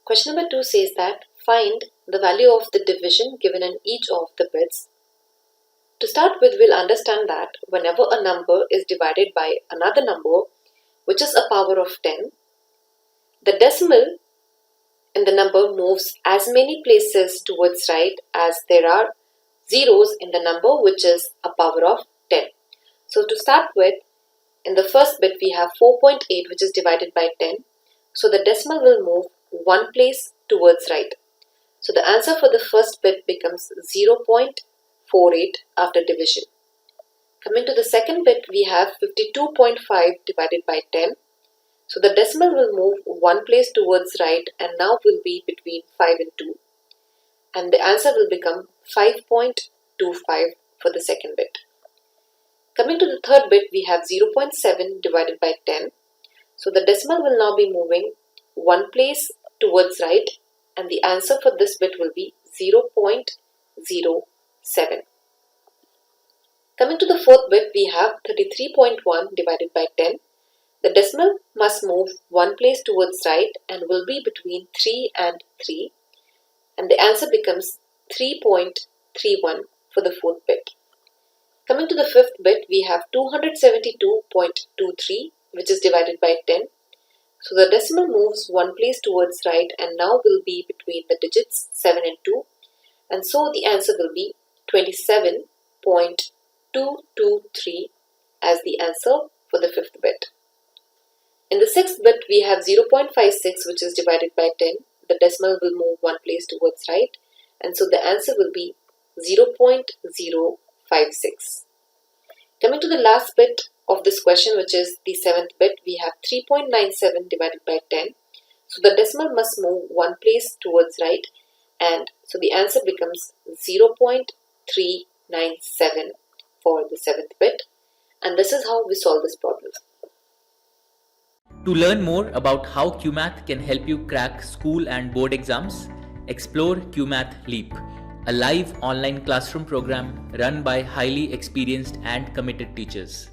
Question number 2 says that find the value of the division given in each of the bits. To start with, we'll understand that whenever a number is divided by another number, which is a power of 10, the decimal in the number moves as many places towards right as there are zeros in the number which is a power of 10. So to start with, in the first bit we have 4.8 which is divided by 10. So the decimal will move one place towards right. So the answer for the first bit becomes 0.48 after division. Coming to the second bit, we have 52.5 divided by 10. So the decimal will move one place towards right and now will be between 5 and 2. And the answer will become 5.25 for the second bit. Coming to the third bit, we have 0.7 divided by 10. So the decimal will now be moving one place towards right and the answer for this bit will be 0.07. Coming to the fourth bit, we have 33.1 divided by 10. The decimal must move one place towards right and will be between 3 and 3. And the answer becomes 3.31 for the fourth bit. Coming to the fifth bit, we have 272.23 which is divided by 10. So the decimal moves one place towards right and now will be between the digits 7 and 2. And so the answer will be 27.223 as the answer for the fifth bit. In the sixth bit, we have 0.56 which is divided by 10. The decimal will move one place towards right and so the answer will be 0.056. Coming to the last bit of this question, which is the seventh bit, we have 3.97 divided by 10. So the decimal must move one place towards right and so the answer becomes 0.397 for the seventh bit. And this is how we solve this problem. To learn more about how QMath can help you crack school and board exams, explore QMath Leap, a live online classroom program run by highly experienced and committed teachers.